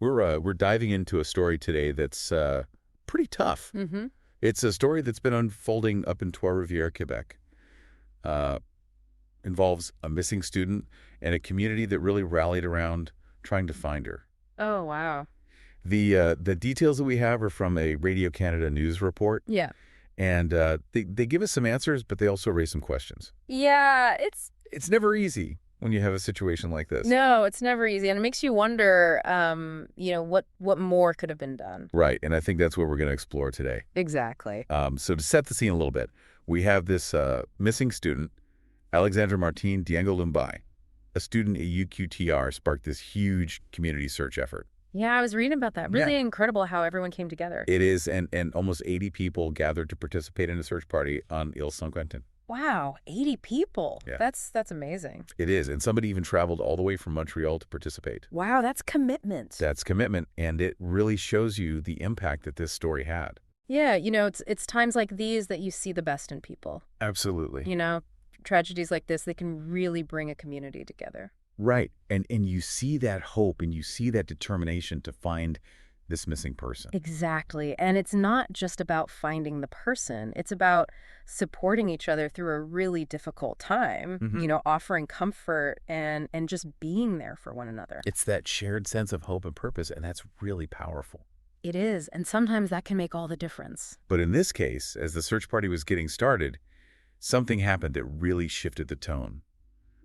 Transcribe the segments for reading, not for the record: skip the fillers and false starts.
We're diving into a story today that's pretty tough. Mm-hmm. It's a story that's been unfolding up in Trois-Rivières, Quebec. Uh, Involves a missing student and a community that really rallied around trying to find her. Oh, wow. The details that we have are from a Radio Canada news report, Yeah. and they give us some answers, but they also raise some questions. Yeah, It's never easy when you have a situation like this. no, it's never easy. And it makes you wonder, what more could have been done. Right, and I think that's what we're going to explore today. Exactly. So to set the scene a little bit, we have this missing student, Alexandra Martine Diengo Lumbai. A student at UQTR sparked this huge community search effort. Yeah, I was reading about that. Really incredible how everyone came together. It is, and almost 80 people gathered to participate in a search party on Île Saint-Quentin. Wow, 80 people. Yeah. That's amazing. It is, and somebody even traveled all the way from Montreal to participate. Wow, that's commitment. That's commitment, and it really shows you the impact that this story had. Yeah, it's times like these that you see the best in people. Absolutely. Tragedies like this, they can really bring a community together. Right, and you see that hope and you see that determination to find this missing person. Exactly. And it's not just about finding the person. It's about supporting each other through a really difficult time, offering comfort and just being there for one another. It's that shared sense of hope and purpose, and that's really powerful. It is, and sometimes that can make all the difference. But in this case, as the search party was getting started, something happened that really shifted the tone.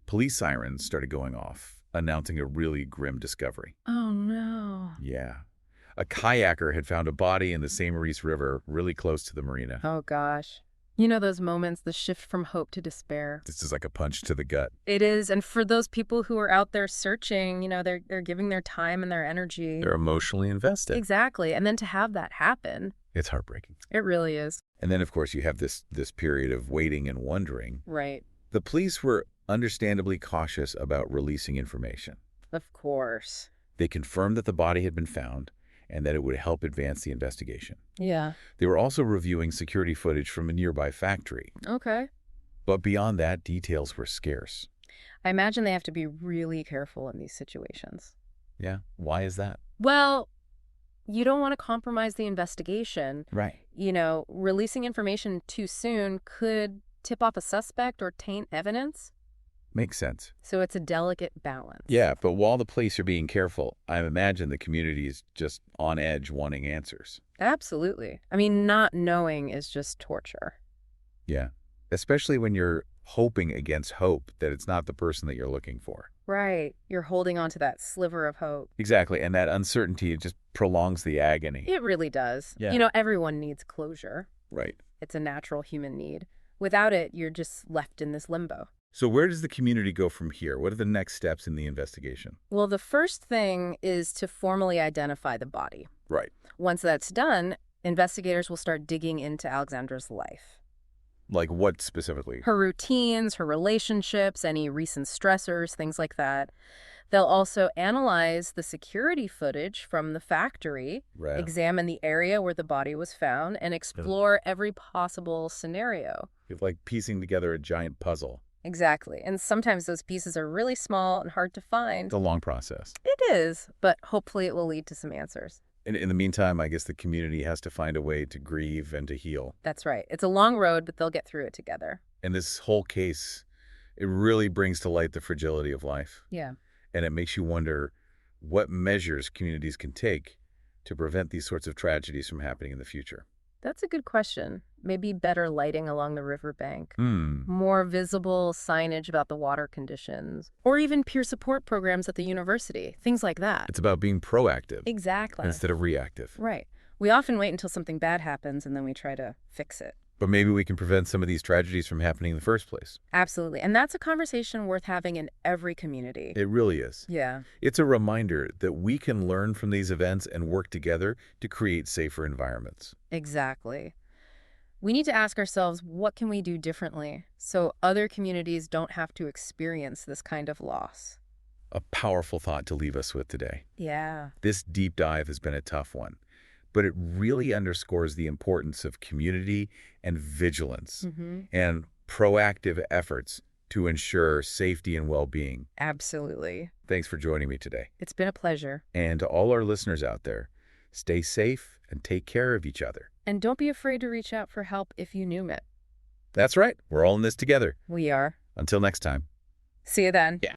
Police sirens started going off, announcing a really grim discovery. Oh, no. Yeah. A kayaker had found a body in the Saint-Maurice River really close to the marina. Oh, gosh. Those moments, the shift from hope to despair. This is like a punch to the gut. It is. And for those people who are out there searching, they're giving their time and their energy. They're emotionally invested. Exactly. And then to have that happen. It's heartbreaking. It really is. And then, of course, you have this period of waiting and wondering. Right. The police were understandably cautious about releasing information. Of course. They confirmed that the body had been found and that it would help advance the investigation. Yeah. They were also reviewing security footage from a nearby factory. Okay. But beyond that, details were scarce. I imagine they have to be really careful in these situations. Yeah? Why is that? Well, you don't want to compromise the investigation. Right. Releasing information too soon could tip off a suspect or taint evidence. Makes sense. So it's a delicate balance. Yeah, but while the police are being careful, I imagine the community is just on edge wanting answers. Absolutely. I mean, not knowing is just torture. Yeah. Especially when you're hoping against hope that it's not the person that you're looking for. Right. You're holding on to that sliver of hope. Exactly. And that uncertainty just prolongs the agony. It really does. Yeah. Everyone needs closure. Right. It's a natural human need. Without it, you're just left in this limbo. So where does the community go from here? What are the next steps in the investigation? Well, the first thing is to formally identify the body. Right. Once that's done, investigators will start digging into Alexandra's life. Like what specifically? Her routines, her relationships, any recent stressors, things like that. They'll also analyze the security footage from the factory, Right. examine the area where the body was found, and explore every possible scenario. It's like piecing together a giant puzzle. Exactly. And sometimes those pieces are really small and hard to find. It's a long process. It is, but hopefully it will lead to some answers. In the meantime, I guess the community has to find a way to grieve and to heal. That's right. It's a long road, but they'll get through it together. And this whole case, it really brings to light the fragility of life. Yeah. And it makes you wonder what measures communities can take to prevent these sorts of tragedies from happening in the future. That's a good question. Maybe better lighting along the riverbank. Hmm. More visible signage about the water conditions. Or even peer support programs at the university. Things like that. It's about being proactive Exactly. instead of reactive. Right. We often wait until something bad happens and then we try to fix it. But maybe we can prevent some of these tragedies from happening in the first place. Absolutely. And that's a conversation worth having in every community. It really is. Yeah. It's a reminder that we can learn from these events and work together to create safer environments. Exactly. We need to ask ourselves, what can we do differently so other communities don't have to experience this kind of loss? A powerful thought to leave us with today. Yeah. This deep dive has been a tough one, but it really underscores the importance of community and vigilance and proactive efforts to ensure safety and well-being. Absolutely. Thanks for joining me today. It's been a pleasure. And to all our listeners out there, stay safe and take care of each other. And don't be afraid to reach out for help if you knew it. That's right. We're all in this together. We are. Until next time. See you then. Yeah.